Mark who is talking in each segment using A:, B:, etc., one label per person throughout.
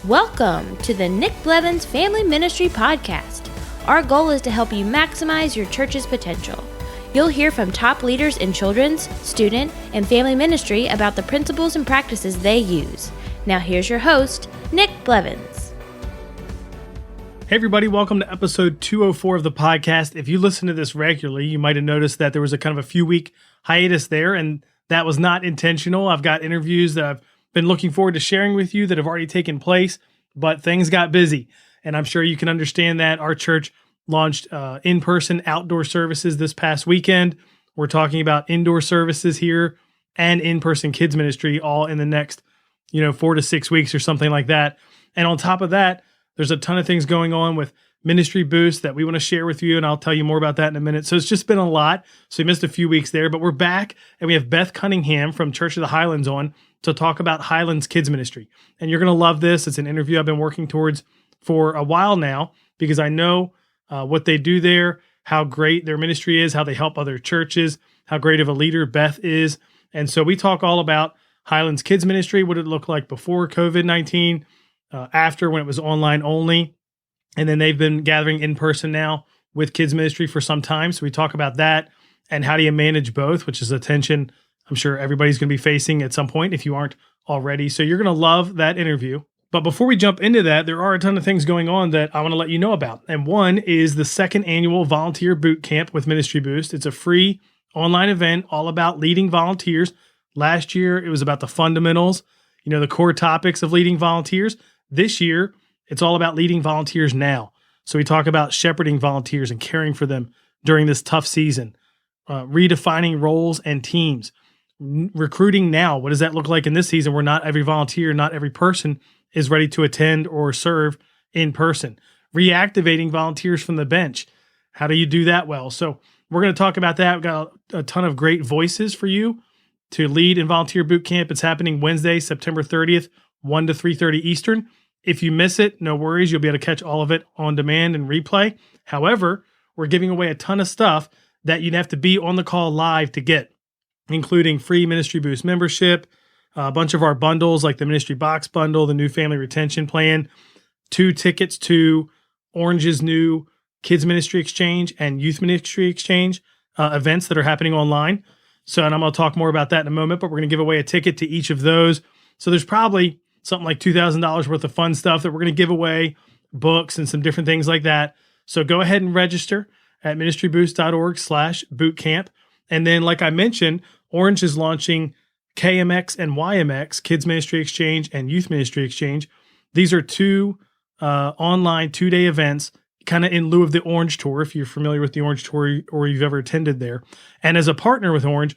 A: Welcome to the Nick Blevins Family Ministry Podcast. Our goal is to help you maximize your church's potential. You'll hear from top leaders in children's, student, and family ministry about the principles and practices they use. Now here's your host, Nick Blevins.
B: Hey everybody, welcome to episode 204 of the podcast. If you listen to this regularly, you might have noticed that there was a kind of a few week hiatus there, and that was not intentional. I've got interviews that I've been looking forward to sharing with you that have already taken place, but things got busy. And I'm sure you can understand that. Our church launched in-person outdoor services this past weekend. We're talking about indoor services here and in-person kids ministry all in the next, 4 to 6 weeks or something like that. And on top of that, there's a ton of things going on with Ministryboost that we want to share with you, and I'll tell you more about that in a minute. So it's just been a lot. So we missed a few weeks there, but we're back, and we have Beth Cunningham from Church of the Highlands on to talk about Highlands Kids Ministry. And you're going to love this. It's an interview I've been working towards for a while now because I know what they do there, how great their ministry is, how they help other churches, how great of a leader Beth is. And so we talk all about Highlands Kids Ministry, what it looked like before COVID-19, after when it was online only. And then they've been gathering in person now with kids ministry for some time. So we talk about that and how do you manage both, which is a tension I'm sure everybody's going to be facing at some point if you aren't already. So you're going to love that interview. But before we jump into that, there are a ton of things going on that I want to let you know about. And one is the second annual volunteer Bootcamp with Ministryboost. It's a free online event all about leading volunteers. Last year, it was about the fundamentals, the core topics of leading volunteers. This year, it's all about leading volunteers now. So we talk about shepherding volunteers and caring for them during this tough season, redefining roles and teams, recruiting now. What does that look like in this season where not every volunteer, not every person is ready to attend or serve in person? Reactivating volunteers from the bench. How do you do that well? So we're going to talk about that. We've got a ton of great voices for you to lead in Volunteer Boot Camp. It's happening Wednesday, September 30th, 1 to 3:30 Eastern. If you miss it, no worries. You'll be able to catch all of it on demand and replay. However, we're giving away a ton of stuff that you'd have to be on the call live to get, including free Ministryboost membership, a bunch of our bundles like the Ministry Box Bundle, the new Family Retention Plan, 2 tickets to Orange's new Kids Ministry Exchange and Youth Ministry Exchange events that are happening online. So, and I'm going to talk more about that in a moment, but we're going to give away a ticket to each of those. So there's probably something like $2,000 worth of fun stuff that we're going to give away, books and some different things like that. So go ahead and register at ministryboost.org/bootcamp. And then, like I mentioned, Orange is launching KMX and YMX, Kids Ministry Exchange and Youth Ministry Exchange. These are 2 online 2-day events, kind of in lieu of the Orange Tour, if you're familiar with the Orange Tour or you've ever attended there. And as a partner with Orange,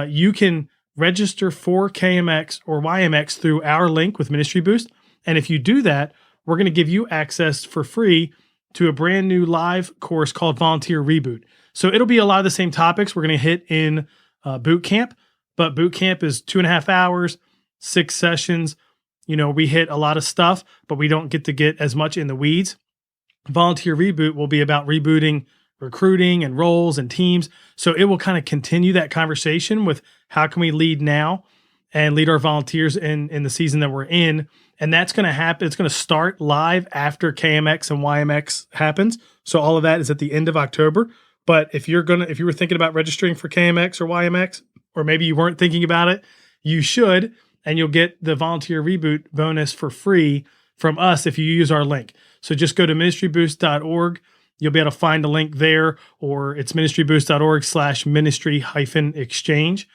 B: you can register for KMX or YMX through our link with Ministryboost. And if you do that, we're going to give you access for free to a brand new live course called Volunteer Reboot. So it'll be a lot of the same topics we're going to hit in boot camp, but boot camp is 2.5 hours, 6 sessions. We hit a lot of stuff, but we don't get to get as much in the weeds. Volunteer Reboot will be about rebooting recruiting and roles and teams. So it will kind of continue that conversation with how can we lead now and lead our volunteers in the season that we're in. And that's going to happen. It's going to start live after KMX and YMX happens. So all of that is at the end of October. But if you were thinking about registering for KMX or YMX, or maybe you weren't thinking about it, you should, and you'll get the Volunteer Reboot bonus for free from us if you use our link. So just go to ministryboost.org. You'll be able to find a link there, or it's ministryboost.org/ministry-exchange.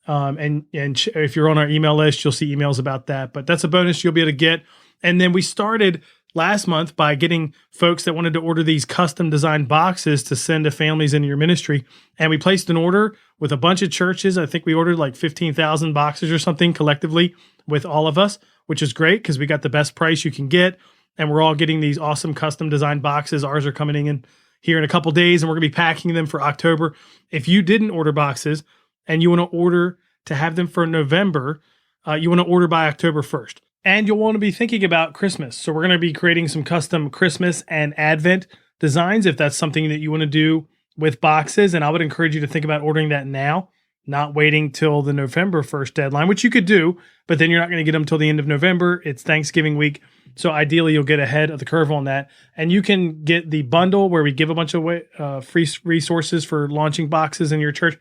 B: And if you're on our email list, you'll see emails about that. But that's a bonus you'll be able to get. And then we started last month by getting folks that wanted to order these custom designed boxes to send to families in your ministry. And we placed an order with a bunch of churches. I think we ordered like 15,000 boxes or something collectively with all of us, which is great because we got the best price you can get. And we're all getting these awesome custom designed boxes. Ours are coming in here in a couple days, and we're going to be packing them for October. If you didn't order boxes and you want to order to have them for November, you want to order by October 1st. And you'll want to be thinking about Christmas. So we're going to be creating some custom Christmas and Advent designs if that's something that you want to do with boxes. And I would encourage you to think about ordering that now not waiting till the November 1st deadline, which you could do, but then you're not going to get them till the end of November. It's Thanksgiving week. So ideally, you'll get ahead of the curve on that. And you can get the bundle where we give a bunch of free resources for launching boxes in your church.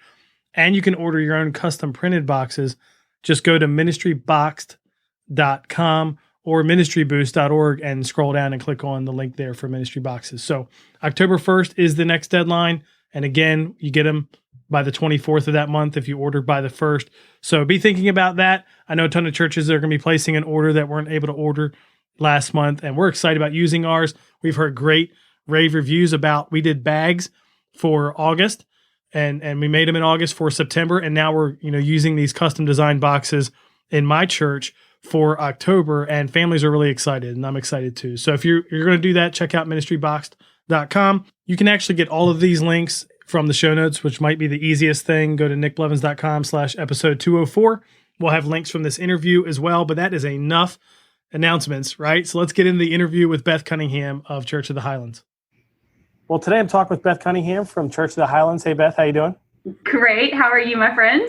B: And you can order your own custom printed boxes. Just go to ministryboxed.com or ministryboost.org and scroll down and click on the link there for ministry boxes. So October 1st is the next deadline. And again, you get them by the 24th of that month if you order by the 1st. So be thinking about that. I know a ton of churches are going to be placing an order that weren't able to order last month, and we're excited about using ours. We've heard great rave reviews about, we did bags for August and we made them in August for September. And now we're, using these custom design boxes in my church for October, and families are really excited, and I'm excited too. So if you're going to do that, check out ministryboxed.com. You can actually get all of these links from the show notes, which might be the easiest thing. Go to nickblevins.com/episode 204. We'll have links from this interview as well, but that is enough announcements, right? So let's get into the interview with Beth Cunningham of Church of the Highlands. Well, today I'm talking with Beth Cunningham from Church of the Highlands. Hey, Beth, how you doing?
C: Great. How are you, my friend?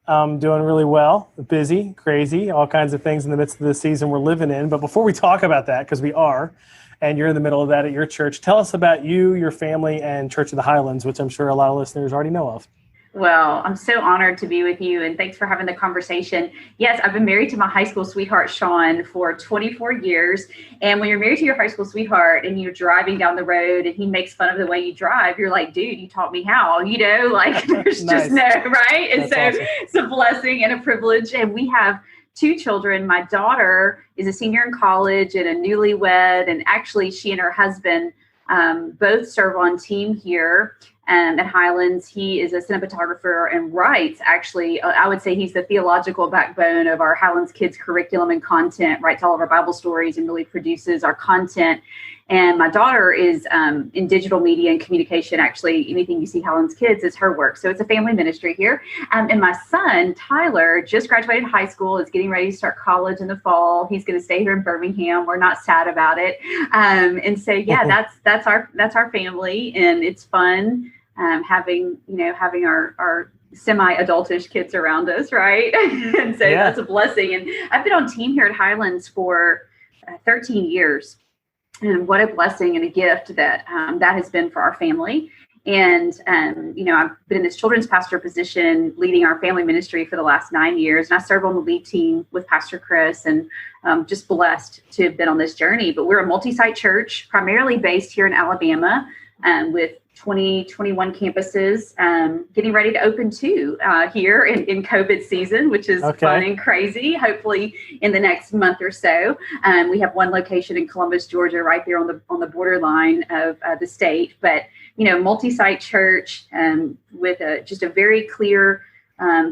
B: I'm doing really well. Busy, crazy, all kinds of things in the midst of the season we're living in. But before we talk about that, because we are, and you're in the middle of that at your church, tell us about you, your family, and Church of the Highlands, which I'm sure a lot of listeners already know of.
C: Well, I'm so honored to be with you, and thanks for having the conversation. Yes, I've been married to my high school sweetheart, Sean, for 24 years. And when you're married to your high school sweetheart and you're driving down the road and he makes fun of the way you drive, you're like, dude, you taught me how, there's
B: Nice.
C: just no, right? And
B: That's
C: so
B: awesome.
C: It's a blessing and a privilege. And we have 2 children. My daughter is a senior in college and a newlywed. And actually, she and her husband both serve on team here at Highlands. He is a cinematographer and writes, actually, I would say he's the theological backbone of our Highlands Kids curriculum and content, writes all of our Bible stories and really produces our content. And my daughter is in digital media and communication. Actually, anything you see Highlands Kids is her work. So it's a family ministry here. And my son, Tyler, just graduated high school, is getting ready to start college in the fall. He's going to stay here in Birmingham. We're not sad about it. And so, yeah, that's our family. And it's fun having our semi-adultish kids around us, right? And so That's a blessing. And I've been on team here at Highlands for 13 years. And what a blessing and a gift that has been for our family. And, I've been in this children's pastor position leading our family ministry for the last 9 years. And I serve on the lead team with Pastor Chris, and just blessed to have been on this journey. But we're a multi-site church, primarily based here in Alabama, with 21 campuses, getting ready to open 2 here in COVID season, which is fun and crazy, hopefully in the next month or so. We have 1 location in Columbus, Georgia, right there on the borderline of the state. But, multi-site church with just a very clear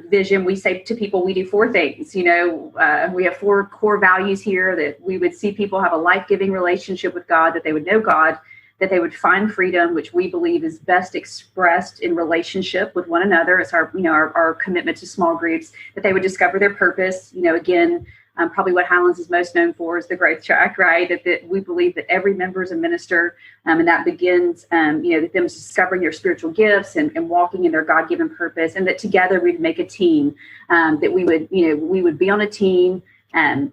C: vision. We say to people, we do 4 things. We have 4 core values here: that we would see people have a life-giving relationship with God, that they would know God, that they would find freedom, which we believe is best expressed in relationship with one another. It's our commitment to small groups, that they would discover their purpose. Again, probably what Highlands is most known for is the growth track, right? That we believe that every member is a minister, and that begins, them discovering their spiritual gifts and walking in their God-given purpose, and that together we'd make a team, that we would be on a team,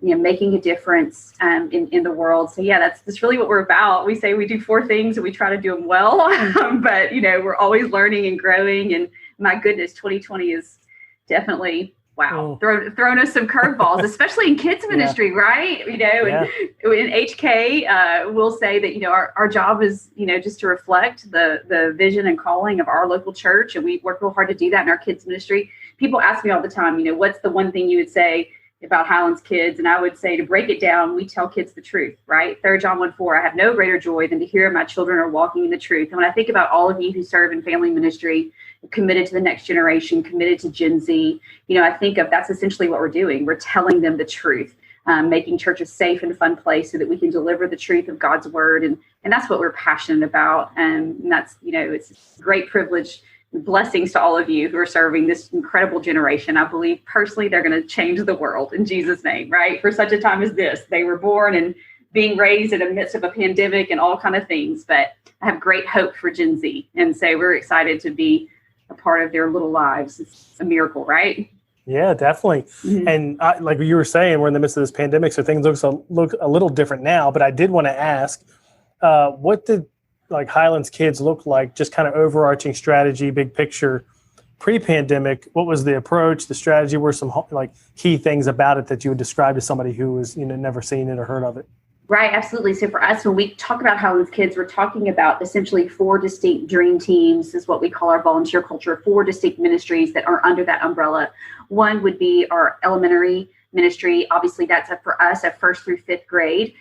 C: making a difference in the world. So yeah, that's really what we're about. We say we do 4 things and we try to do them well, but we're always learning and growing. And my goodness, 2020 is definitely thrown us some curveballs, especially in kids ministry, right? And in HK, we'll say that our job is just to reflect the vision and calling of our local church, and we work real hard to do that in our kids ministry. People ask me all the time, what's the one thing you would say about Highlands Kids? And I would say, to break it down, we tell kids the truth, right? 3 John 1:4, I have no greater joy than to hear my children are walking in the truth. And when I think about all of you who serve in family ministry, committed to the next generation, committed to Gen Z, I think of that's essentially what we're doing. We're telling them the truth, making church a safe and fun place so that we can deliver the truth of God's word. And that's what we're passionate about. And that's, it's a great privilege. Blessings to all of you who are serving this incredible generation. I believe personally they're going to change the world in Jesus' name, right? For such a time as this. They were born and being raised in the midst of a pandemic and all kind of things, but I have great hope for Gen Z. And so we're excited to be a part of their little lives. It's a miracle, right?
B: Yeah, definitely.
C: Mm-hmm.
B: And like you were saying, we're in the midst of this pandemic, so things look a little different now. But I did want to ask, what did like Highlands Kids look like? Just kind of overarching strategy, big picture, pre-pandemic. What was the approach, the strategy? Were some like key things about it that you would describe to somebody who was never seen it or heard of it?
C: Right, absolutely. So for us, when we talk about Highlands Kids, we're talking about essentially 4 distinct dream teams is what we call our volunteer culture, 4 distinct ministries that are under that umbrella. One would be our elementary ministry. Obviously, that's for us at 1st through 5th grade.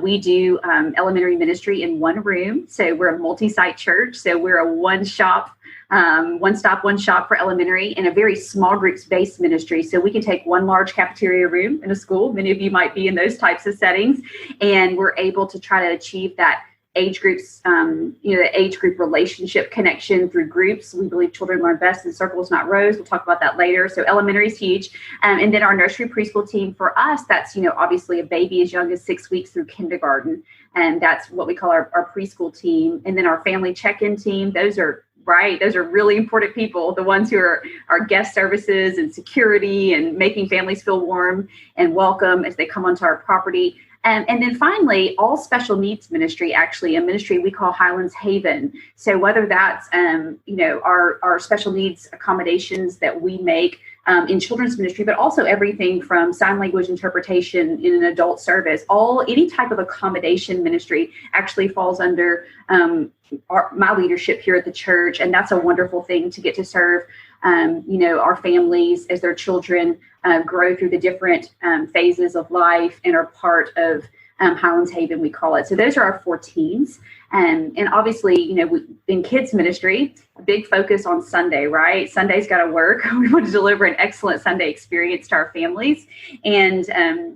C: We do elementary ministry in one room. So we're a multi-site church. So we're a one stop, one shop for elementary, and a very small groups based ministry. So we can take one large cafeteria room in a school. Many of you might be in those types of settings, and we're able to try to achieve that age groups, the age group relationship connection through groups. We believe children learn best in circles, not rows. We'll talk about that later. So elementary is huge. And then our nursery preschool team for us, that's, obviously a baby as young as 6 weeks through kindergarten. And that's what we call our preschool team. And then our family check-in team, those are really important people, the ones who are our guest services and security and making families feel warm and welcome as they come onto our property. And then finally, all special needs ministry, actually a ministry we call Highlands Haven. So whether that's, our special needs accommodations that we make in children's ministry, but also everything from sign language interpretation in an adult service, any type of accommodation ministry actually falls under my leadership here at the church. And that's a wonderful thing to get to serve, our families as their children grow through the different phases of life and are part of Highlands Haven, we call it. So those are our 4 teams. And obviously, in kids ministry, a big focus on Sunday, right? Sunday's got to work. We want to deliver an excellent Sunday experience to our families. And,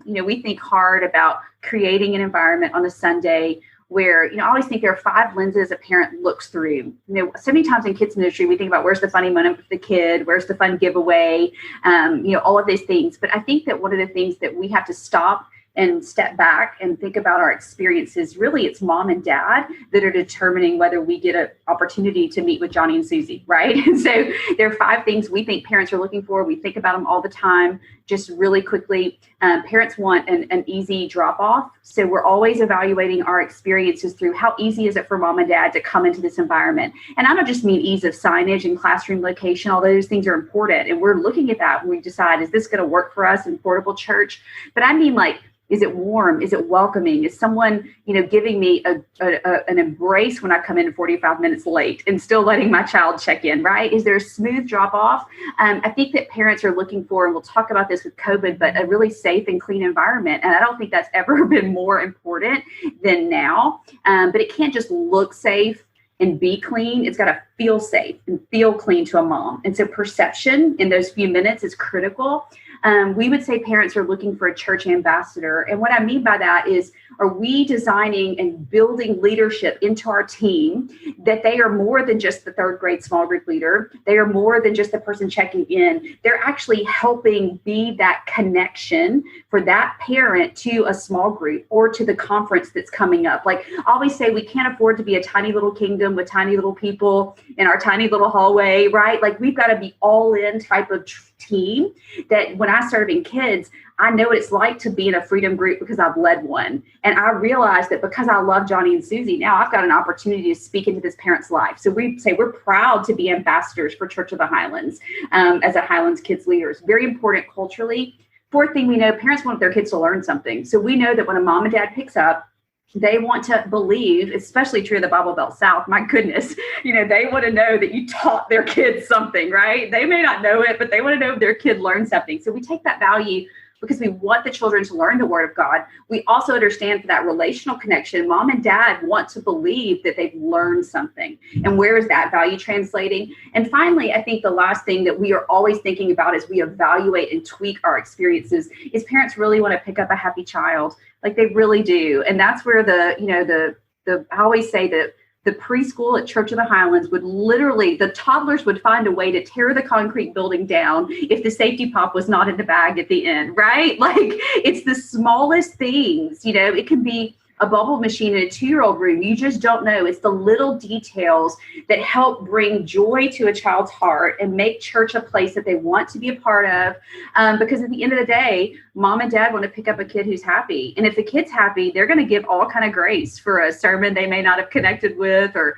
C: we think hard about creating an environment on a Sunday where, I always think there are 5 lenses a parent looks through. So many times in kids ministry, we think about where's the funny moment for the kid, where's the fun giveaway, all of these things. But I think that one of the things that we have to stop and step back and think about our experiences, really it's mom and dad that are determining whether we get an opportunity to meet with Johnny and Susie, right? And so there are 5 things we think parents are looking for. We think about them all the time. Just really quickly, parents want an easy drop off. So we're always evaluating our experiences through how easy is it for mom and dad to come into this environment. And I don't just mean ease of signage and classroom location, although those things are important. And we're looking at that when we decide, is this going to work for us in portable church? But I mean, like, is it warm? Is it welcoming? Is someone, giving me an embrace when I come in 45 minutes late and still letting my child check in, right? Is there a smooth drop off? I think that parents are looking for, and we'll talk about this with COVID, but a really safe and clean environment. And I don't think that's ever been more important than now. But it can't just look safe and be clean. It's got to feel safe and feel clean to a mom. And so perception in those few minutes is critical. We would say parents are looking for a church ambassador. And what I mean by that is, are we designing and building leadership into our team that they are more than just the 3rd grade small group leader? They are more than just the person checking in. They're actually helping be that connection for that parent to a small group or to the conference that's coming up. Like I always say, we can't afford to be a tiny little kingdom with tiny little people in our tiny little hallway, right? Like we've got to be all in type of team that when I serve in kids, I know what it's like to be in a freedom group because I've led one. And I realize that because I love Johnny and Susie, now I've got an opportunity to speak into this parent's life. So we say we're proud to be ambassadors for Church of the Highlands as a Highlands Kids leaders. Very important culturally. 4th thing we know, parents want their kids to learn something. So we know that when a mom and dad picks up, they want to believe, especially true of the Bible Belt South, my goodness, they want to know that you taught their kids something, right? They may not know it, but they want to know if their kid learned something. So we take that value because we want the children to learn the Word of God. We also understand for that relational connection, mom and dad want to believe that they've learned something. And where is that value translating? And finally, I think the last thing that we are always thinking about as we evaluate and tweak our experiences is parents really want to pick up a happy child. Like they really do. And that's where I always say that the preschool at Church of the Highlands would literally, the toddlers would find a way to tear the concrete building down if the safety pop was not in the bag at the end, right? Like it's the smallest things, it can be a bubble machine in a 2-year-old room. You just don't know. It's the little details that help bring joy to a child's heart and make church a place that they want to be a part of. Because at the end of the day, mom and dad want to pick up a kid who's happy. And if the kid's happy, they're going to give all kind of grace for a sermon they may not have connected with, or,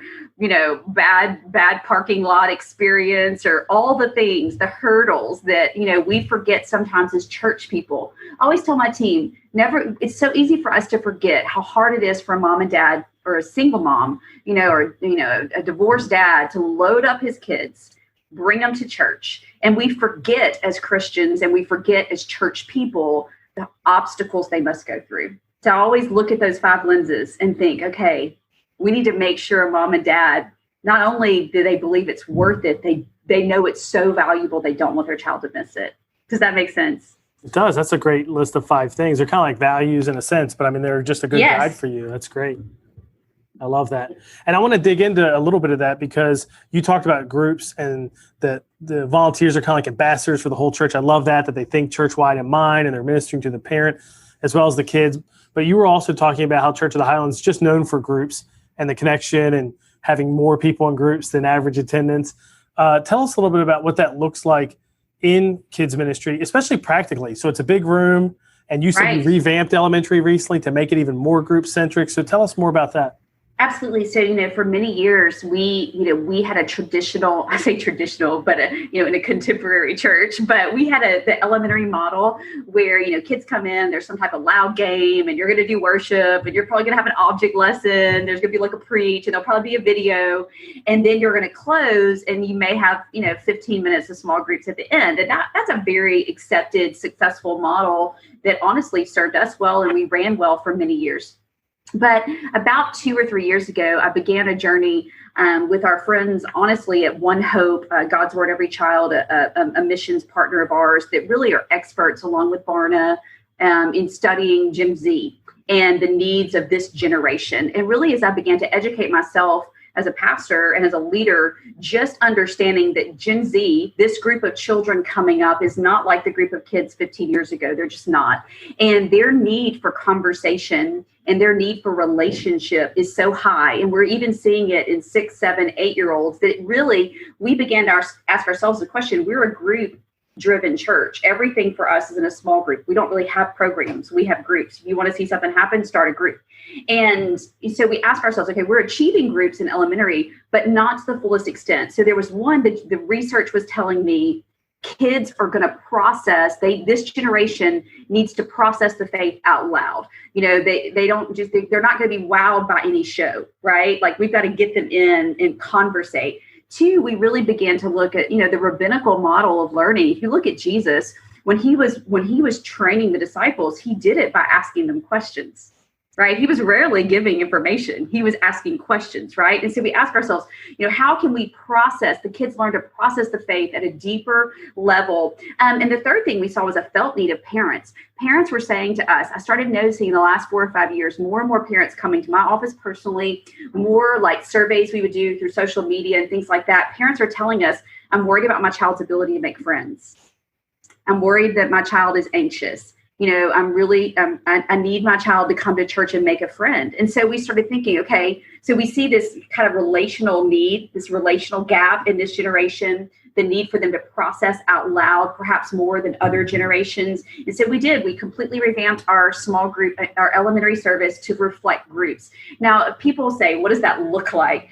C: bad parking lot experience, or all the things, the hurdles that, we forget sometimes as church people. I always tell my team, it's so easy for us to forget how hard it is for a mom and dad, or a single mom, or a divorced dad, to load up his kids, bring them to church. And we forget as Christians, and we forget as church people, the obstacles they must go through. So I always look at those 5 lenses and think, okay, we need to make sure mom and dad, not only do they believe it's worth it, they know it's so valuable, they don't want their child to miss it. Does that make sense?
B: It does. That's a great list of 5 things. They're kind of like values in a sense, but I mean, they're just a good guide for you. That's great. I love that. And I want to dig into a little bit of that, because you talked about groups and the volunteers are kind of like ambassadors for the whole church. I love that they think church-wide in mind, and they're ministering to the parent as well as the kids. But you were also talking about how Church of the Highlands is just known for groups and the connection and having more people in groups than average attendance. Tell us a little bit about what that looks like in kids ministry, especially practically. So it's a big room, and you said you revamped elementary recently to make it even more group centric. So tell us more about that.
C: Absolutely. So, for many years, we had a traditional, I say traditional, but, in a contemporary church, but we had the elementary model where, kids come in, there's some type of loud game, and you're going to do worship, and you're probably going to have an object lesson. There's going to be like a preach, and there'll probably be a video, and then you're going to close, and you may have, 15 minutes of small groups at the end. And that's a very accepted, successful model that honestly served us well, and we ran well for many years. But about 2 or 3 years ago, I began a journey with our friends, honestly, at One Hope, God's Word Every Child, a missions partner of ours that really are experts, along with Barna, in studying Gen Z and the needs of this generation. And really, as I began to educate myself as a pastor and as a leader, just understanding that Gen Z, this group of children coming up, is not like the group of kids 15 years ago. They're just not. And their need for conversation and their need for relationship is so high. And we're even seeing it in 6, 7, 8-year-olds that really, we began to ask ourselves the question, we're a group-driven church. Everything for us is in a small group. We don't really have programs. We have groups. If you want to see something happen, start a group. And so we ask ourselves, okay, we're achieving groups in elementary, but not to the fullest extent. So there was one that the research was telling me kids are going to process, this generation needs to process the faith out loud. They don't just, they're not going to be wowed by any show, right? Like, we've got to get them in and conversate. 2, we really began to look at, the rabbinical model of learning. If you look at Jesus, when he was training the disciples, he did it by asking them questions. Right? He was rarely giving information. He was asking questions, right? And so we ask ourselves, how can we the kids learn to process the faith at a deeper level? And the third thing we saw was a felt need of parents. Parents were saying to us, I started noticing in the last 4 or 5 years, more and more parents coming to my office personally, more like surveys we would do through social media and things like that. Parents are telling us, I'm worried about my child's ability to make friends. I'm worried that my child is anxious. I need my child to come to church and make a friend. And so we started thinking, okay, so we see this kind of relational need, this relational gap in this generation, the need for them to process out loud, perhaps more than other generations. And so we completely revamped our small group, our elementary service to reflect groups. Now, people say, what does that look like?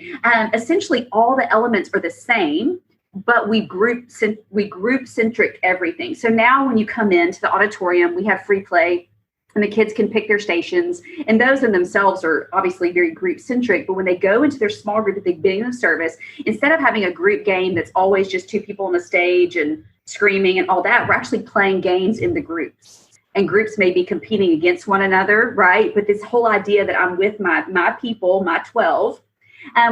C: Essentially, all the elements are the same, but we group centric everything. So now when you come into the auditorium, we have free play, and the kids can pick their stations. And those in themselves are obviously very group centric. But when they go into their small group at the beginning of the service, instead of having a group game that's always just 2 people on the stage and screaming and all that, we're actually playing games in the groups. And groups may be competing against one another, right? But this whole idea that I'm with my people, my 12,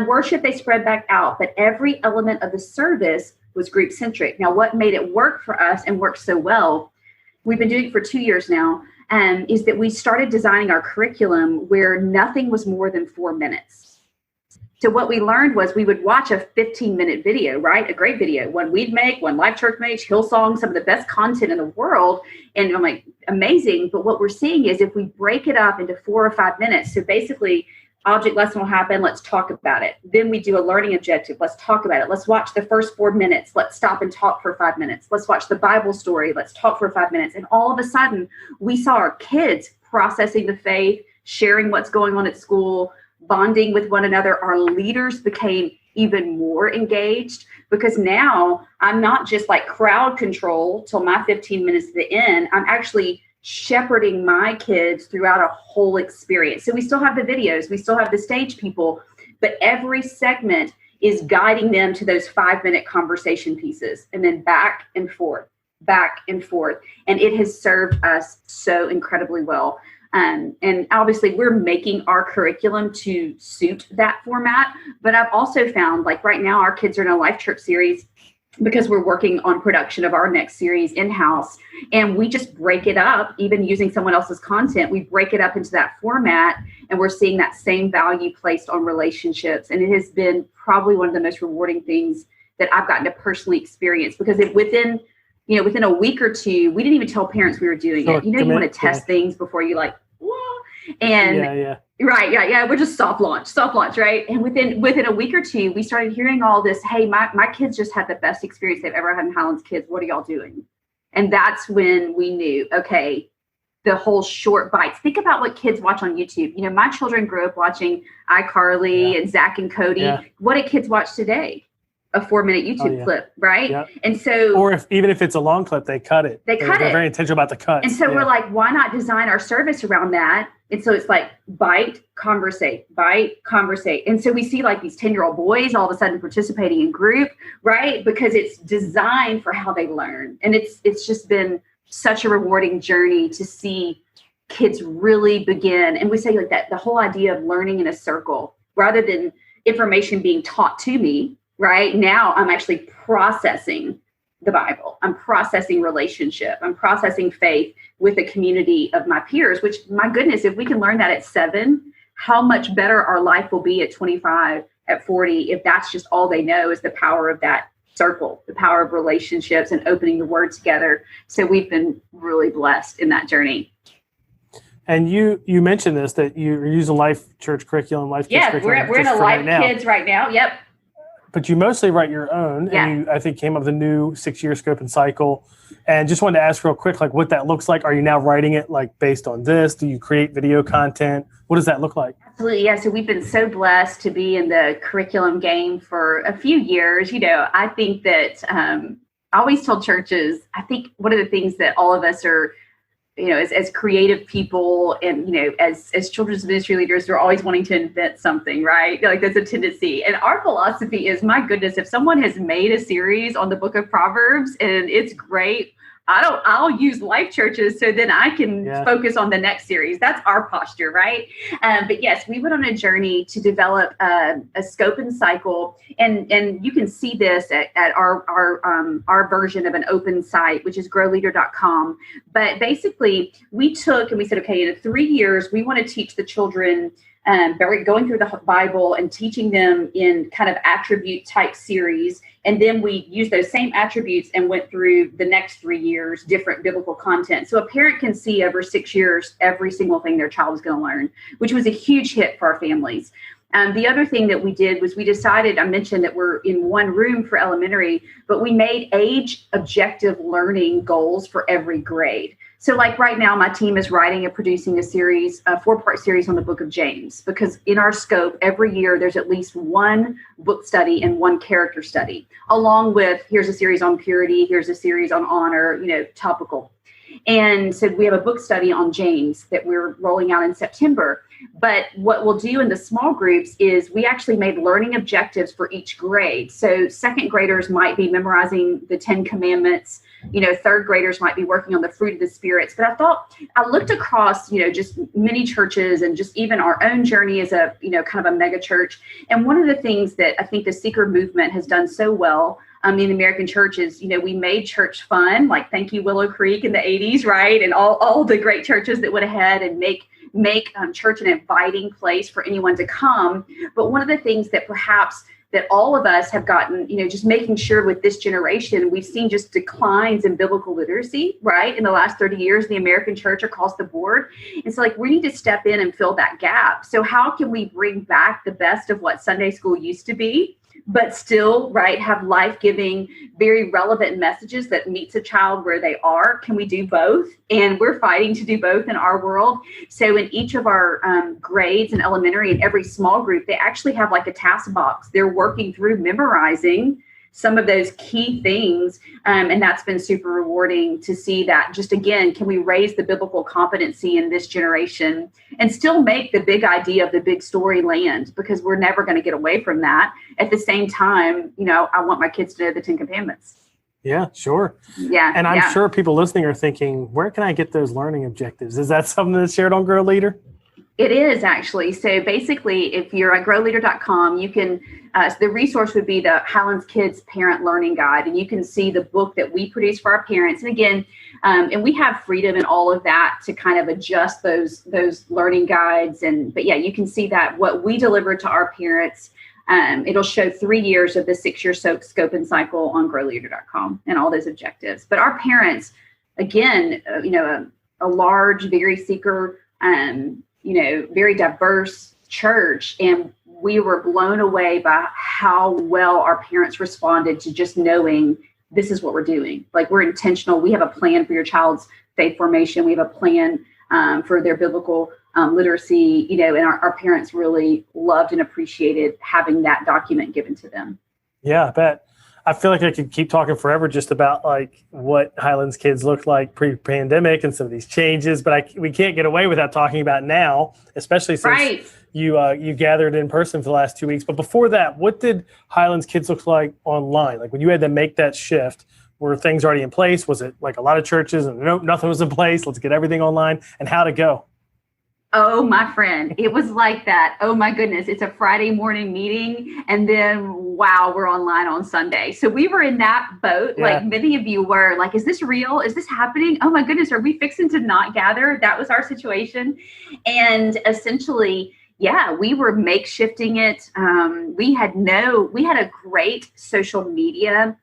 C: worship, they spread back out, but every element of the service was group centric. Now, what made it work for us and work so well, we've been doing it for 2 years now, is that we started designing our curriculum where nothing was more than 4 minutes. So what we learned was we would watch a 15-minute video, right? A great video, one we'd make, one Life Church makes, Hillsong, some of the best content in the world. And I'm like, amazing. But what we're seeing is if we break it up into 4 or 5 minutes, so basically object lesson will happen. Let's talk about it. Then we do a learning objective. Let's talk about it. Let's watch the first 4 minutes. Let's stop and talk for 5 minutes. Let's watch the Bible story. Let's talk for 5 minutes. And all of a sudden we saw our kids processing the faith, sharing what's going on at school, bonding with one another. Our leaders became even more engaged because now I'm not just like crowd control till my 15 minutes to the end. I'm actually shepherding my kids throughout a whole experience. So we still have the videos, we still have the stage people, but every segment is guiding them to those 5-minute conversation pieces, and then back and forth. And it has served us so incredibly well. And obviously we're making our curriculum to suit that format. But I've also found, like right now, our kids are in a Life Church series because we're working on production of our next series in-house. And we just break it up, even using someone else's content. We break it up into that format, and we're seeing that same value placed on relationships. And it has been probably one of the most rewarding things that I've gotten to personally experience, because within a week or two, we didn't even tell parents we were doing it. You want to test things before you like, whoa. And right. Yeah. We're just soft launch, right? And within a week or two, we started hearing all this, hey, my kids just had the best experience they've ever had in Highlands Kids. What are y'all doing? And that's when we knew, okay, the whole short bites. Think about what kids watch on YouTube. My children grew up watching iCarly and Zach and Cody. Yeah. What do kids watch today? A 4-minute YouTube clip, right? Yep. And so,
B: or even if it's a long clip, they cut it. They're very intentional about the cuts.
C: And so we're like, why not design our service around that? And so it's like bite, conversate. And so we see like these 10-year-old boys all of a sudden participating in group, right? Because it's designed for how they learn. And it's just been such a rewarding journey to see kids really begin. And we say like that, the whole idea of learning in a circle, rather than information being taught to me. Right now, I'm actually processing the Bible. I'm processing relationship. I'm processing faith with a community of my peers, which, my goodness, if we can learn that at 7, how much better our life will be at 25, at 40, if that's just all they know is the power of that circle, the power of relationships and opening the word together. So we've been really blessed in that journey.
B: And you mentioned this, that you're using Life Church curriculum, Life Kids curriculum.
C: We're in a Life Kids right now. Yep.
B: But you mostly write your own, and you, I think, came up with a new 6-year scope and cycle. And just wanted to ask real quick, like, what that looks like. Are you now writing it like based on this? Do you create video content? What does that look like?
C: Absolutely, yeah. So we've been so blessed to be in the curriculum game for a few years. I think that I always told churches, I think one of the things that all of us are, as creative people and, as children's ministry leaders, we're always wanting to invent something, right? Like that's a tendency. And our philosophy is, my goodness, if someone has made a series on the book of Proverbs and it's great, I'll use Life Churches so then I can focus on the next series. That's our posture, right? But yes, we went on a journey to develop a scope and cycle, and you can see this at our version of an open site, which is growleader.com. But basically, we took and we said, okay, in 3 years, we want to teach the children going through the Bible and teaching them in kind of attribute type series. And then we used those same attributes and went through the next 3 years, different biblical content. So a parent can see over 6 years, every single thing their child is going to learn, which was a huge hit for our families. The other thing that we did was we decided, I mentioned that we're in one room for elementary, but we made age objective learning goals for every grade. So like right now, my team is writing and producing a series, a 4-part series on the book of James, because in our scope, every year, there's at least one book study and one character study, along with, here's a series on purity, here's a series on honor, topical. And so we have a book study on James that we're rolling out in September. But what we'll do in the small groups is we actually made learning objectives for each grade. So second graders might be memorizing the 10 commandments. Third graders might be working on the fruit of the spirits. But I looked across, just many churches and just even our own journey as a, kind of a mega church. And one of the things that I think the seeker movement has done so well in the American church is, we made church fun, like thank you Willow Creek in the 80s, right? And all the great churches that went ahead and make make church an inviting place for anyone to come. But one of the things that perhaps that all of us have gotten, just making sure with this generation, we've seen just declines in biblical literacy, right? In the last 30 years, the American church across the board. And so we need to step in and fill that gap. So how can we bring back the best of what Sunday school used to be, but still, right, have life-giving, very relevant messages that meets a child where they are? Can we do both? And we're fighting to do both in our world. So in each of our grades in elementary, in every small group, they actually have like a task box. They're working through memorizing some of those key things. And that's been super rewarding to see that. Just again, can we raise the biblical competency in this generation and still make the big idea of the big story land? Because we're never going to get away from that. At the same time, I want my kids to know the 10 Commandments.
D: Yeah, sure.
C: Yeah.
D: And I'm sure people listening are thinking, where can I get those learning objectives? Is that something that's shared on Grow Leader?
C: It is actually. So basically, if you're at growleader.com, you can, so the resource would be the Highlands Kids Parent Learning Guide. And you can see the book that we produce for our parents. And again, and we have freedom in all of that to kind of adjust those learning guides. But yeah, you can see that what we deliver to our parents, it'll show 3 years of the 6-year scope and cycle on growleader.com and all those objectives. But our parents, again, a large, very seeker, very diverse church. And we were blown away by how well our parents responded to just knowing this is what we're doing. Like, we're intentional. We have a plan for your child's faith formation. We have a plan for their biblical literacy, and our parents really loved and appreciated having that document given to them.
D: Yeah, I bet. I feel like I could keep talking forever just about like what Highlands kids looked like pre-pandemic and some of these changes, but we can't get away without talking about now, especially since you gathered in person for the last 2 weeks. But before that, what did Highlands kids look like online? Like when you had to make that shift, were things already in place? Was it like a lot of churches and nope, nothing was in place? Let's get everything online, and how to go?
C: Oh, my friend, it was like that. Oh, my goodness. It's a Friday morning meeting. And then, wow, we're online on Sunday. So we were in that boat. Yeah. Like many of you were like, is this real? Is this happening? Oh, my goodness. Are we fixing to not gather? That was our situation. And essentially, yeah, we were makeshifting it. We had a great social media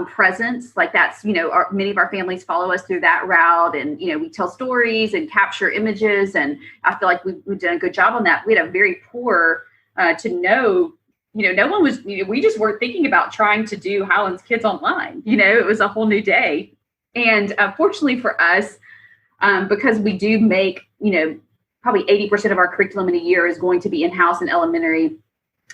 C: presence. Like that's, many of our families follow us through that route, and, we tell stories and capture images. And I feel like we've done a good job on that. We had a very poor no one was, we just weren't thinking about trying to do Highlands Kids online. It was a whole new day. And fortunately for us, because we do make, probably 80% of our curriculum in a year is going to be in-house in elementary.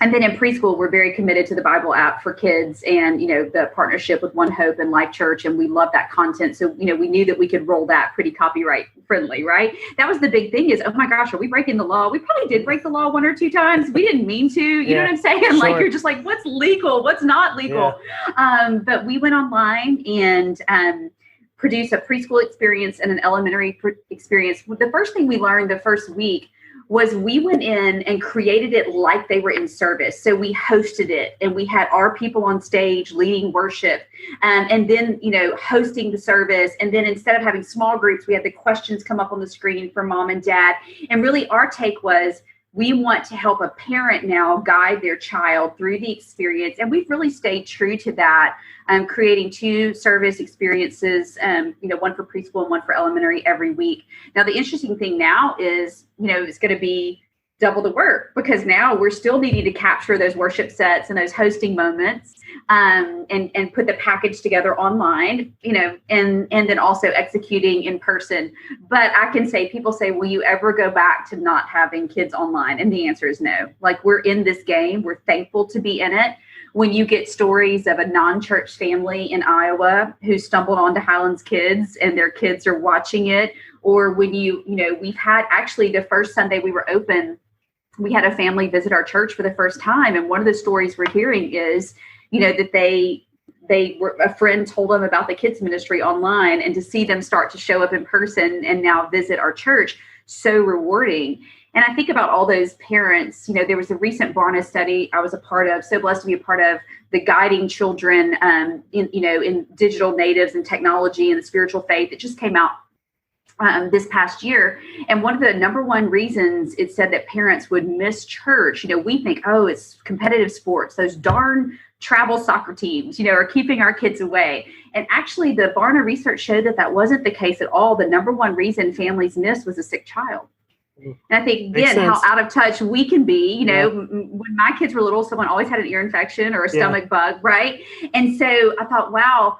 C: And then in preschool, we're very committed to the Bible app for kids and, the partnership with One Hope and Life Church. And we love that content. So, we knew that we could roll that pretty copyright friendly, right? That was the big thing is, oh my gosh, are we breaking the law? We probably did break the law 1 or 2 times. We didn't mean to, you know what I'm saying? Sure. Like, you're just like, what's legal? What's not legal? Yeah. But we went online and produced a preschool experience and an elementary experience. The first thing we learned the first week was we went in and created it like they were in service. So we hosted it and we had our people on stage leading worship and then, hosting the service. And then instead of having small groups, we had the questions come up on the screen for mom and dad. And really our take was, we want to help a parent now guide their child through the experience. And we've really stayed true to that, creating 2 service experiences, one for preschool and one for elementary every week. Now, the interesting thing now is, it's going to be double the work because now we're still needing to capture those worship sets and those hosting moments and put the package together online, and then also executing in person. But I can say, people say, will you ever go back to not having kids online? And the answer is no. Like, we're in this game. We're thankful to be in it. When you get stories of a non-church family in Iowa who stumbled onto Highlands Kids and their kids are watching it, or when we've had actually the first Sunday we were open, we had a family visit our church for the first time. And one of the stories we're hearing is, that they were, a friend told them about the kids ministry online, and to see them start to show up in person and now visit our church, so rewarding. And I think about all those parents, there was a recent Barna study I was a part of, so blessed to be a part of, the guiding children in digital natives and technology and the spiritual faith. It just came out this past year. And one of the number one reasons it said that parents would miss church, we think, oh, it's competitive sports. Those darn travel soccer teams, are keeping our kids away. And actually the Barna research showed that wasn't the case at all. The number one reason families missed was a sick child. And I think, again, how out of touch we can be. When my kids were little, someone always had an ear infection or a stomach bug, right? And so I thought, wow,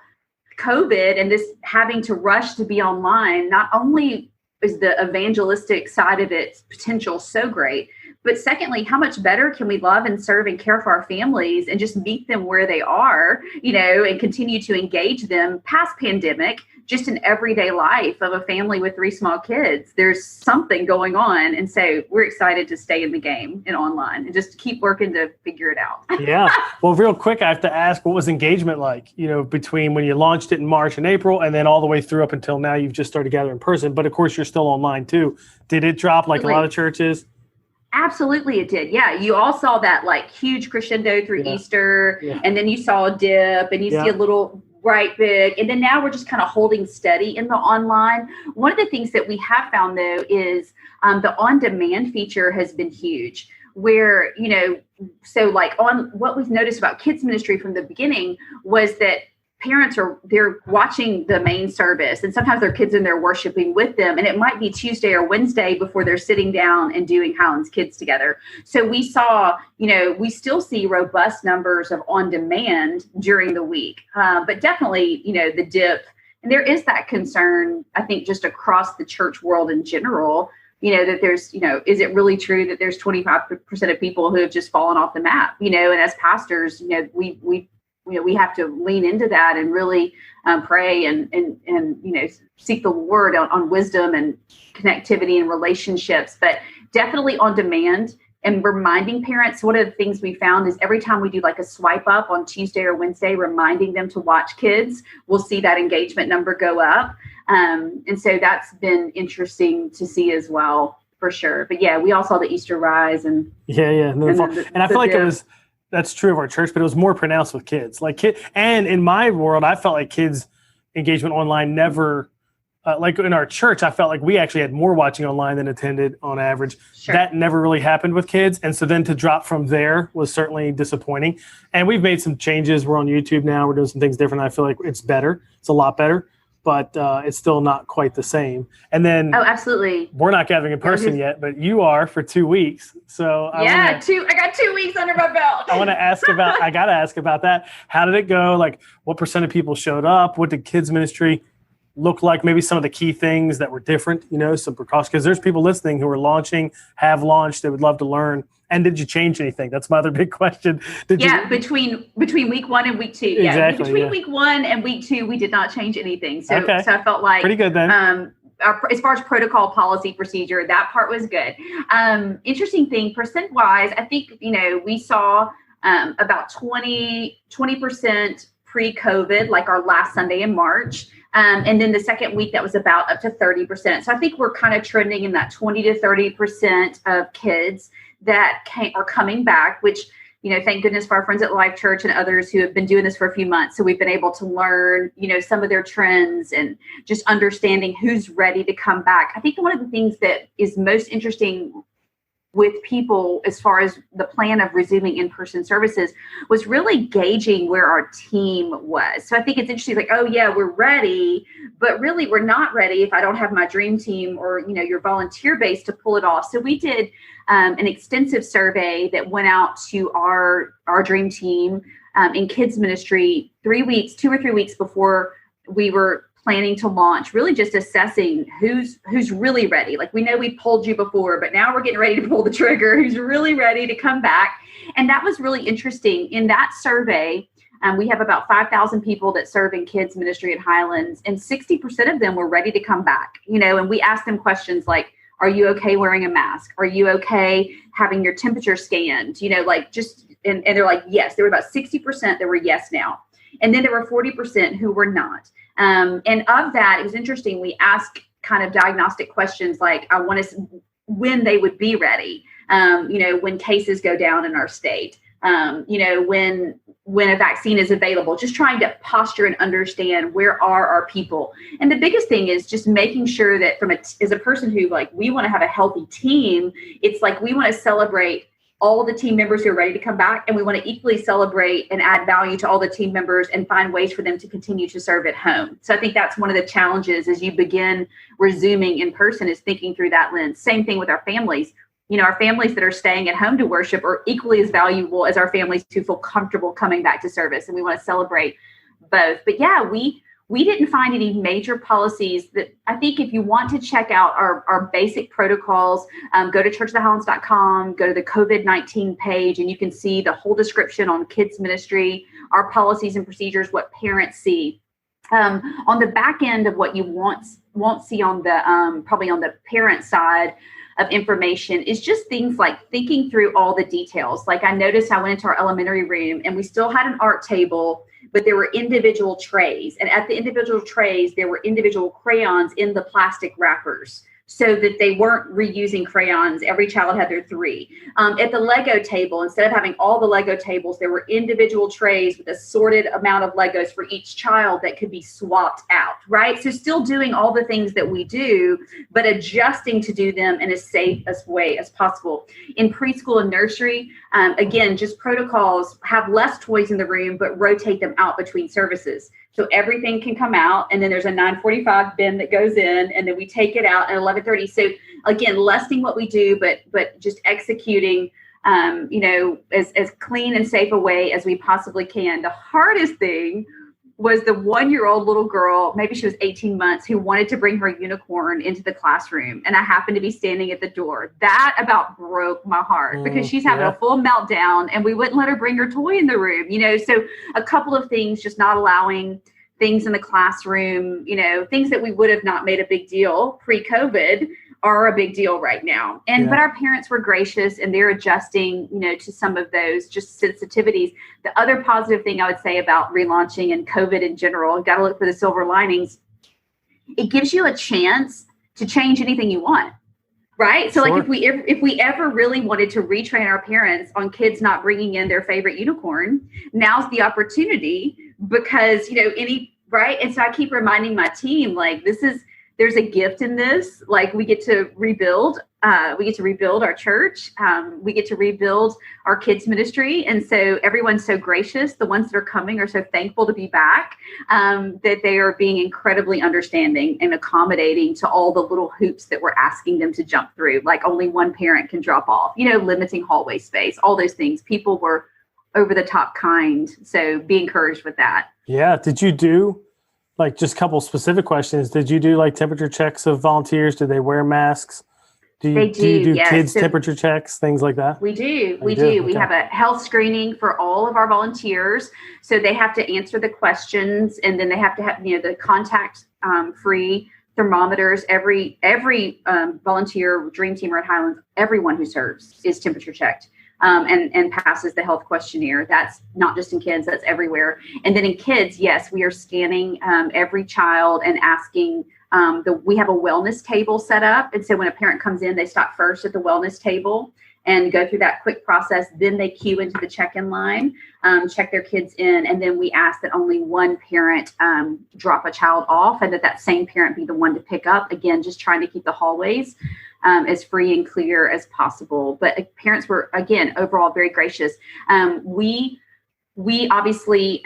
C: COVID and this having to rush to be online, not only is the evangelistic side of its potential so great, but secondly, how much better can we love and serve and care for our families and just meet them where they are, and continue to engage them past pandemic, just in everyday life of a family with 3 small kids. There's something going on. And so we're excited to stay in the game and online and just keep working to figure it out.
D: Yeah. Well, real quick, I have to ask, what was engagement like, between when you launched it in March and April and then all the way through up until now? You've just started gathering in person, but of course you're still online too. Did it drop like a lot of churches?
C: Absolutely, it did. Yeah, you all saw that huge crescendo through Easter, and then you saw a dip, and you see a little right big, and then now we're just kind of holding steady in the online. One of the things that we have found though is the on-demand feature has been huge. Where so on what we've noticed about kids ministry from the beginning was that parents they're watching the main service, and sometimes their kids in there worshiping with them, and it might be Tuesday or Wednesday before they're sitting down and doing Highlands Kids together. So we saw, we still see robust numbers of on demand during the week, but definitely, the dip, and there is that concern, I think, just across the church world in general, that there's, is it really true that there's 25% of people who have just fallen off the map, and as pastors, we have to lean into that and really pray and seek the Lord on wisdom and connectivity and relationships, but definitely on demand and reminding parents. One of the things we found is every time we do a swipe up on Tuesday or Wednesday, reminding them to watch kids, we'll see that engagement number go up. And so that's been interesting to see as well, for sure. But yeah, we all saw the Easter rise and
D: and I feel like that's true of our church, but it was more pronounced with kids. And in my world, I felt like kids' engagement online never, in our church, I felt like we actually had more watching online than attended on average. Sure. That never really happened with kids. And so then to drop from there was certainly disappointing. And we've made some changes. We're on YouTube now. We're doing some things different. I feel like it's better. It's a lot better. But it's still not quite the same. And then,
C: absolutely,
D: we're not gathering in person yet, but you are for 2 weeks. So
C: I got 2 weeks under my belt.
D: I got to ask about that. How did it go? What % of people showed up? What did kids ministry look like? Maybe some of the key things that were different, some precautions, because there's people listening who are launching, have launched, they would love to learn. And did you change anything? That's my other big question.
C: Between week 1 and week 2.
D: Exactly,
C: between week 1 and week 2, we did not change anything. So I felt like
D: pretty good then.
C: As far as protocol, policy, procedure, that part was good. Interesting thing, percent-wise, I think, we saw about 20% pre-COVID, our last Sunday in March. And then the second week, that was about up to 30%. So I think we're kind of trending in that 20 to 30% of kids that are coming back, which, thank goodness for our friends at Life Church and others who have been doing this for a few months. So we've been able to learn, some of their trends and just understanding who's ready to come back. I think one of the things that is most interesting with people as far as the plan of resuming in-person services was really gauging where our team was. So I think it's interesting, we're ready, but really we're not ready if I don't have my dream team or, your volunteer base to pull it off. So we did an extensive survey that went out to our dream team in kids ministry 2 or 3 weeks before we were planning to launch, really just assessing who's really ready. We know we pulled you before, but now we're getting ready to pull the trigger. Who's really ready to come back? And that was really interesting. In that survey, we have about 5,000 people that serve in kids ministry at Highlands, and 60% of them were ready to come back. And we asked them questions like, are you okay wearing a mask? Are you okay having your temperature scanned? And they're like, yes. There were about 60% that were yes now. And then there were 40% who were not. And of that, it was interesting. We asked kind of diagnostic questions like, when they would be ready, when cases go down in our state. when a vaccine is available, just trying to posture and understand where are our people. And the biggest thing is just making sure that as a person who we want to have a healthy team, it's we want to celebrate all the team members who are ready to come back. And we want to equally celebrate and add value to all the team members and find ways for them to continue to serve at home. So I think that's one of the challenges as you begin resuming in person, is thinking through that lens. Same thing with our families. Our families that are staying at home to worship are equally as valuable as our families who feel comfortable coming back to service. And we want to celebrate both. But yeah, we didn't find any major policies. That I think if you want to check out our basic protocols, go to churchofthehighlands.com, go to the COVID-19 page, and you can see the whole description on kids ministry, our policies and procedures, what parents see. On the back end of what you won't see on the probably on the parent side of information is just things like thinking through all the details. I noticed I went into our elementary room and we still had an art table, but there were individual trays. And at the individual trays, there were individual crayons in the plastic wrappers, so that they weren't reusing crayons. Every child had their 3. At the Lego table, instead of having all the Lego tables, there were individual trays with a sorted amount of Legos for each child that could be swapped out, right? So still doing all the things that we do, but adjusting to do them in as safe as way as possible. In preschool and nursery, again, just protocols, have less toys in the room, but rotate them out between services. So everything can come out, and then there's a 9:45 bin that goes in, and then we take it out at 11:30. So again, lessening what we do, but just executing, as clean and safe a way as we possibly can. The hardest thing was the 1-year-old little girl, maybe she was 18 months, who wanted to bring her unicorn into the classroom. And I happened to be standing at the door. That about broke my heart, because she's having a full meltdown and we wouldn't let her bring her toy in the room. So a couple of things, just not allowing things in the classroom, things that we would have not made a big deal pre-COVID are a big deal right now. But our parents were gracious, and they're adjusting, to some of those just sensitivities. The other positive thing I would say about relaunching and COVID in general, got to look for the silver linings. It gives you a chance to change anything you want, right? So
D: Sure.
C: if we ever really wanted to retrain our parents on kids not bringing in their favorite unicorn, now's the opportunity, because, right? And so I keep reminding my team, there's a gift in this. We get to rebuild. We get to rebuild our church. We get to rebuild our kids ministry. And so everyone's so gracious. The ones that are coming are so thankful to be back, that they are being incredibly understanding and accommodating to all the little hoops that we're asking them to jump through. Only one parent can drop off, limiting hallway space, all those things. People were over the top kind. So be encouraged with that.
D: Yeah. Did you do just a couple specific questions? Did you do temperature checks of volunteers? Do they wear masks? Do you do
C: yes.
D: kids temperature checks, things like that?
C: We do. We do. We have a health screening for all of our volunteers. So they have to answer the questions, and then they have to have, the contact free thermometers. Every volunteer, dream teamer at Highlands, everyone who serves is temperature checked. And passes the health questionnaire. That's not just in kids, that's everywhere. And then in kids, yes, we are scanning every child and asking, we have a wellness table set up. And so when a parent comes in, they stop first at the wellness table and go through that quick process. Then they queue into the check-in line, check their kids in. And then we ask that only one parent drop a child off, and that same parent be the one to pick up. Again, just trying to keep the hallways as free and clear as possible. But parents were, again, overall very gracious. We obviously,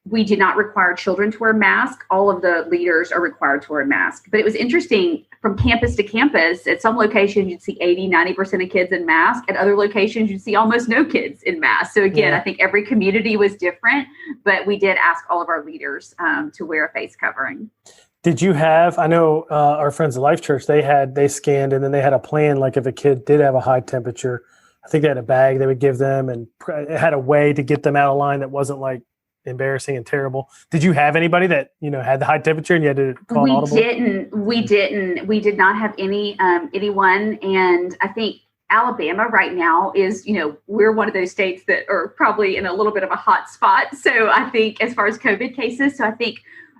C: we did not require children to wear masks. All of the leaders are required to wear a mask. But it was interesting, from campus to campus, at some locations you'd see 80-90% of kids in masks. At other locations you'd see almost no kids in masks. So again, I think every community was different, but we did ask all of our leaders to wear a face covering.
D: Did you have, I know our friends at Life Church, they scanned, and then they had a plan, if a kid did have a high temperature, I think they had a bag they would give them, and it had a way to get them out of line that wasn't embarrassing and terrible. Did you have anybody that, had the high temperature and you had to call an audible?
C: We did not have anyone. And I think Alabama right now is, we're one of those states that are probably in a little bit of a hot spot. So I think as far as COVID cases, I think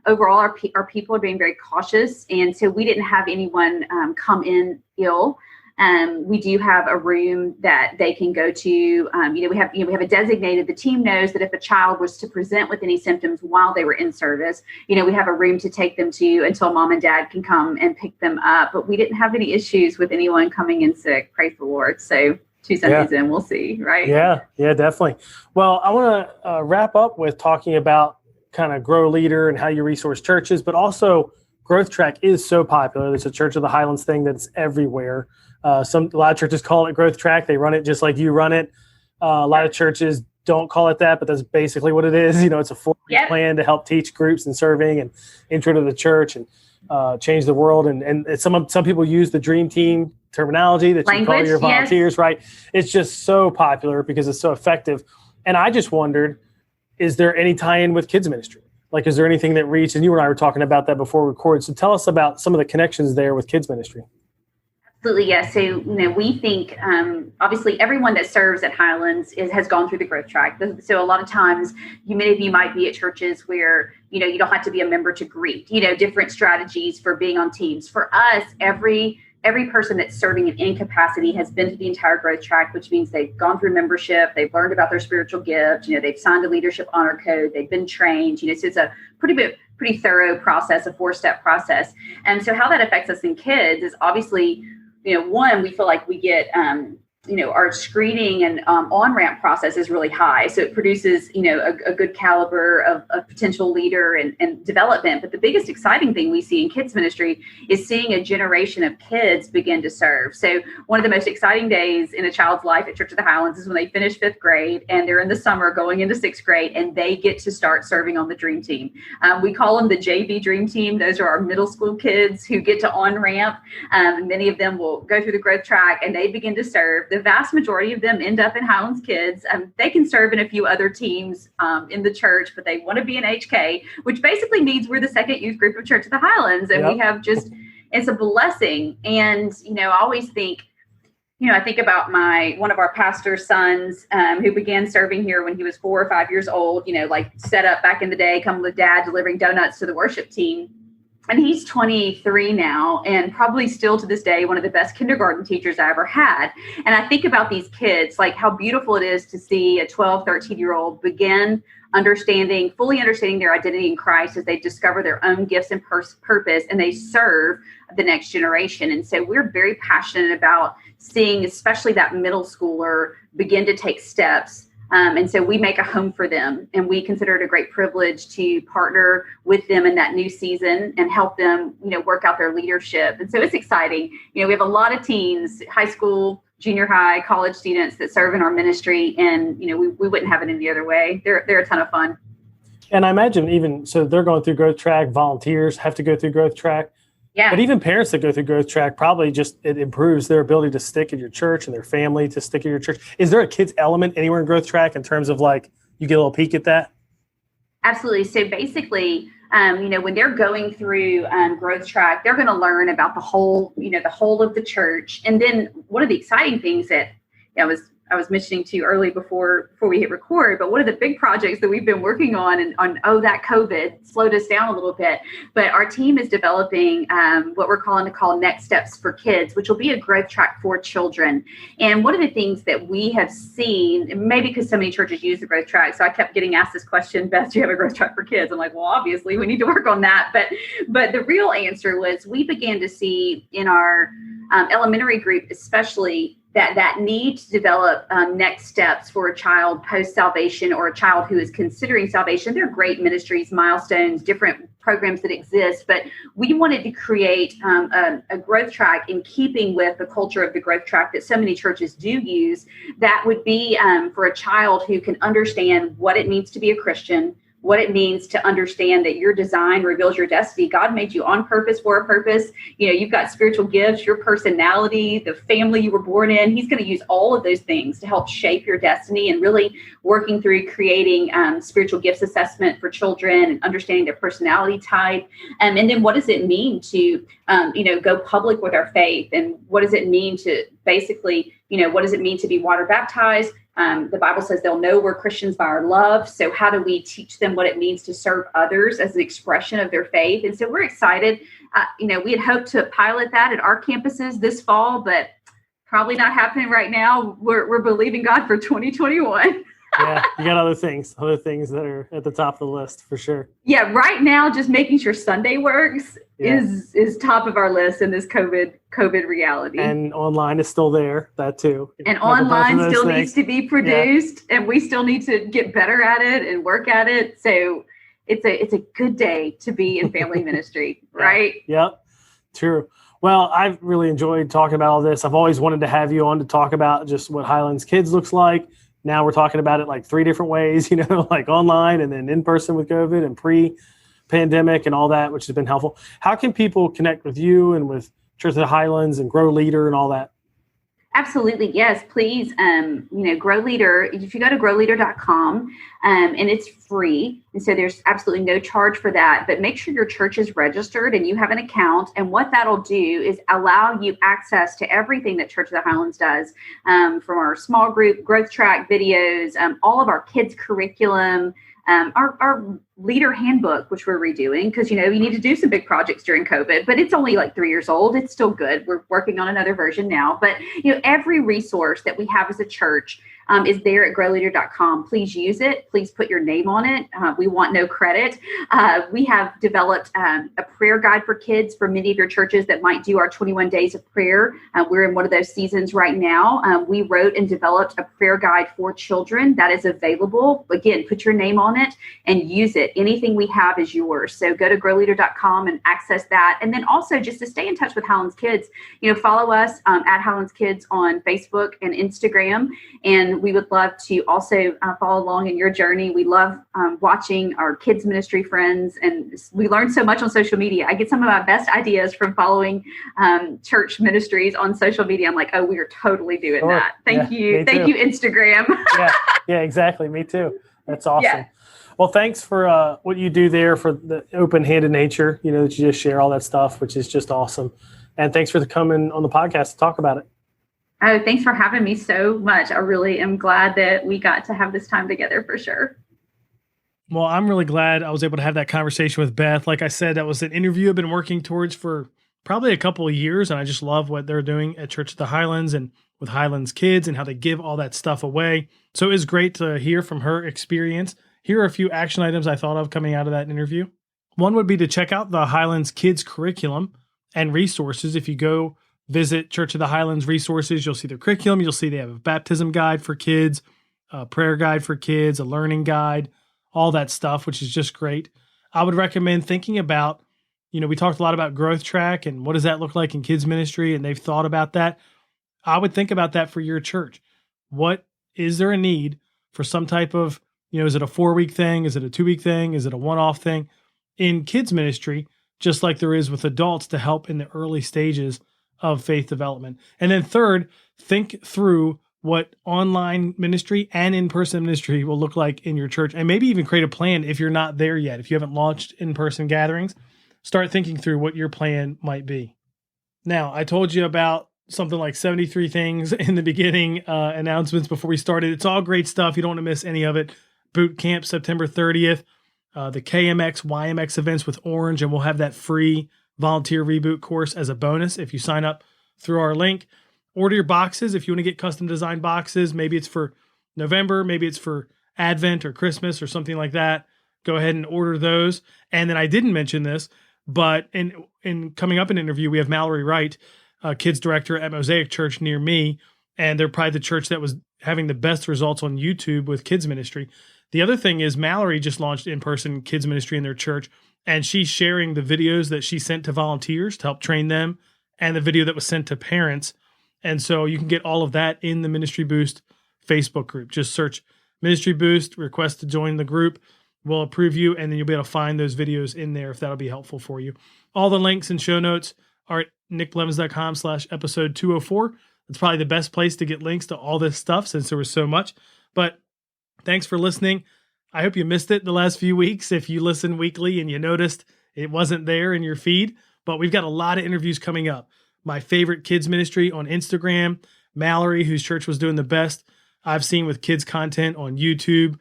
C: overall our people are being very cautious. And so we didn't have anyone come in ill. We do have a room that they can go to. We have a designated. The team knows that if a child was to present with any symptoms while they were in service, we have a room to take them to until mom and dad can come and pick them up. But we didn't have any issues with anyone coming in sick. Praise the Lord. So 2 Sundays in, we'll see, right?
D: Yeah, definitely. Well, I want to wrap up with talking about kind of Grow Leader and how you resource churches, but also Growth Track is so popular. There's a Church of the Highlands thing that's everywhere. A lot of churches call it Growth Track. They run it just like you run it. A lot of churches don't call it that, but that's basically what it is. It's a 4-week plan to help teach groups and serving and intro to the church and change the world. And some people use the dream team terminology that you call your volunteers, right? It's just so popular because it's so effective. And I just wondered, is there any tie-in with kids ministry? Like, is there anything that reaches, and you and I were talking about that before we recorded. So tell us about some of the connections there with kids ministry.
C: Absolutely, yes. So, we think, obviously, everyone that serves at Highlands has gone through the Growth Track. So a lot of times, many of you might be at churches where, you don't have to be a member to greet, different strategies for being on teams. For us, every person that's serving in any capacity has been to the entire Growth Track, which means they've gone through membership, they've learned about their spiritual gift, they've signed a leadership honor code, they've been trained, so it's a pretty thorough process, a 4-step process. And so how that affects us in kids is obviously, one, we feel like we get, our screening and on-ramp process is really high. So it produces, a good caliber of potential leader and development. But the biggest exciting thing we see in kids ministry is seeing a generation of kids begin to serve. So one of the most exciting days in a child's life at Church of the Highlands is when they finish 5th grade and they're in the summer going into 6th grade and they get to start serving on the dream team. We call them the JV dream team. Those are our middle school kids who get to on-ramp. Many of them will go through the Growth Track and they begin to serve. The vast majority of them end up in Highlands Kids. They can serve in a few other teams in the church, but they want to be in HK, which basically means we're the second youth group of Church of the Highlands. And we have it's a blessing. And, I always think, I think about one of our pastor's sons who began serving here when he was 4 or 5 years old, like set up back in the day, come with dad delivering donuts to the worship team. And he's 23 now and probably still to this day, one of the best kindergarten teachers I ever had. And I think about these kids, like how beautiful it is to see a 12, 13-year-old begin fully understanding their identity in Christ as they discover their own gifts and purpose, and they serve the next generation. And so we're very passionate about seeing, especially that middle schooler, begin to take steps. And so we make a home for them, and we consider it a great privilege to partner with them in that new season and help them, work out their leadership. And so it's exciting. We have a lot of teens, high school, junior high, college students that serve in our ministry, and we wouldn't have it any other way. They're a ton of fun.
D: And I imagine so they're going through Growth Track. Volunteers have to go through Growth Track.
C: Yeah.
D: But even parents that go through Growth Track, probably it improves their ability to stick at your church and their family to stick at your church. Is there a kids element anywhere in Growth Track in terms of like you get a little peek at that?
C: Absolutely. So basically, when they're going through Growth Track, they're going to learn about the whole of the church. And then one of the exciting things that I was mentioning to you early before we hit record, but one of the big projects that we've been working on that COVID slowed us down a little bit, but our team is developing what we're calling to call Next Steps for Kids, which will be a growth track for children. And one of the things that we have seen, maybe because so many churches use the growth track, so I kept getting asked this question, Beth, do you have a growth track for kids? I'm like, well, obviously we need to work on that. But the real answer was we began to see in our elementary group, especially, that need to develop next steps for a child post-salvation or a child who is considering salvation. There are great ministries, milestones, different programs that exist, but we wanted to create a growth track in keeping with the culture of the growth track that so many churches do use, that would be for a child who can understand what it means to be a Christian, what it means to understand that your design reveals your destiny. God made you on purpose for a purpose. You've got spiritual gifts, your personality, the family you were born in. He's going to use all of those things to help shape your destiny, and really working through creating spiritual gifts assessment for children and understanding their personality type. And then what does it mean to, go public with our faith? And what does it mean to basically, what does it mean to be water baptized? The Bible says they'll know we're Christians by our love. So how do we teach them what it means to serve others as an expression of their faith? And so we're excited. We had hoped to pilot that at our campuses this fall, but probably not happening right now. We're believing God for 2021.
D: Yeah, you got other things that are at the top of the list for sure.
C: Yeah, right now, just making sure Sunday works is top of our list in this COVID reality.
D: And online is still there, that too.
C: And online still needs to be produced, and we still need to get better at it and work at it. So it's a good day to be in family ministry, right?
D: Yep, true. Well, I've really enjoyed talking about all this. I've always wanted to have you on to talk about just what Highlands Kids looks like. Now we're talking about it like 3 different ways, like online and then in person with COVID and pre-pandemic and all that, which has been helpful. How can people connect with you and with Church of the Highlands and Grow Leader and all that?
C: Absolutely. Yes, please. Grow Leader, if you go to growleader.com, and it's free. And so there's absolutely no charge for that, but make sure your church is registered and you have an account. And what that'll do is allow you access to everything that Church of the Highlands does, from our small group, growth track videos, all of our kids curriculum, our leader handbook, which we're redoing because, you need to do some big projects during COVID, but it's only like 3 years old. It's still good. We're working on another version now, but every resource that we have as a church is there at growleader.com. Please use it. Please put your name on it. We want no credit. We have developed a prayer guide for kids for many of your churches that might do our 21 days of prayer. We're in one of those seasons right now. We wrote and developed a prayer guide for children that is available. Again, put your name on it and use it. Anything we have is yours. So go to growleader.com and access that. And then also just to stay in touch with Highlands Kids, follow us at Highlands Kids on Facebook and Instagram. And we would love to also follow along in your journey. We love watching our kids ministry friends, and we learn so much on social media. I get some of my best ideas from following church ministries on social media. I'm like, oh, we are totally doing that. Thank you. Thank you, Instagram.
D: Yeah, exactly. Me too. That's awesome.
C: Yeah.
D: Well, thanks for what you do there for the open-handed nature, that you just share all that stuff, which is just awesome. And thanks for coming on the podcast to talk about it.
C: Oh, thanks for having me so much. I really am glad that we got to have this time together for sure.
B: Well, I'm really glad I was able to have that conversation with Beth. Like I said, that was an interview I've been working towards for probably a couple of years, and I just love what they're doing at Church of the Highlands and with Highlands Kids and how they give all that stuff away. So it was great to hear from her experience. Here are a few action items I thought of coming out of that interview. One would be to check out the Highlands Kids curriculum and resources. If you go visit Church of the Highlands resources, you'll see their curriculum. You'll see they have a baptism guide for kids, a prayer guide for kids, a learning guide, all that stuff, which is just great. I would recommend thinking about, we talked a lot about growth track and what does that look like in kids ministry, and they've thought about that. I would think about that for your church. What is there a need for some type of, is it a 4-week thing? Is it a 2-week thing? Is it a one-off thing in kids ministry, just like there is with adults to help in the early stages of faith development? And then third, think through what online ministry and in-person ministry will look like in your church, and maybe even create a plan if you're not there yet. If you haven't launched in-person gatherings, start thinking through what your plan might be. Now, I told you about something like 73 things in the beginning, announcements before we started. It's all great stuff. You don't want to miss any of it. Bootcamp, September 30th, the KMX, YMX events with Orange, and we'll have that free volunteer reboot course as a bonus if you sign up through our link. Order your boxes if you want to get custom designed boxes. Maybe it's for November, maybe it's for Advent or Christmas or something like that. Go ahead and order those. And then I didn't mention this, but in coming up in an interview, we have Mallory Wright, kids director at Mosaic Church near me, and they're probably the church that was having the best results on YouTube with kids ministry. The other thing is Mallory just launched in-person kids ministry in their church, and she's sharing the videos that she sent to volunteers to help train them and the video that was sent to parents. And so you can get all of that in the Ministryboost Facebook group. Just search Ministryboost, request to join the group. We'll approve you, and then you'll be able to find those videos in there if that'll be helpful for you. All the links and show notes are at nickblevins.com/episode 204. It's probably the best place to get links to all this stuff since there was so much. But thanks for listening. I hope you missed it the last few weeks. If you listen weekly and you noticed it wasn't there in your feed, but we've got a lot of interviews coming up. My favorite kids ministry on Instagram, Mallory, whose church was doing the best I've seen with kids content on YouTube.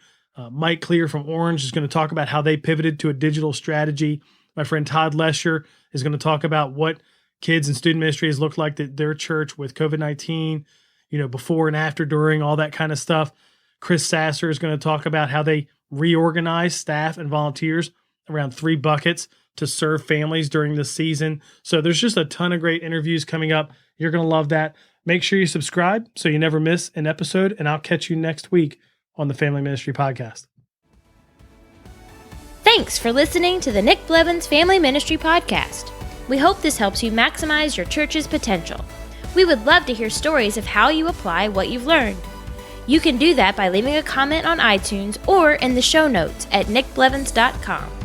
B: Mike Clear from Orange is going to talk about how they pivoted to a digital strategy. My friend Todd Lesher is going to talk about what kids and student ministry has looked like at their church with COVID-19, before and after, during, all that kind of stuff. Chris Sasser is going to talk about how they reorganize staff and volunteers around 3 buckets to serve families during this season. So there's just a ton of great interviews coming up. You're going to love that. Make sure you subscribe so you never miss an episode, and I'll catch you next week on the Family Ministry Podcast.
A: Thanks for listening to the Nick Blevins Family Ministry Podcast. We hope this helps you maximize your church's potential. We would love to hear stories of how you apply what you've learned. You can do that by leaving a comment on iTunes or in the show notes at nickblevins.com.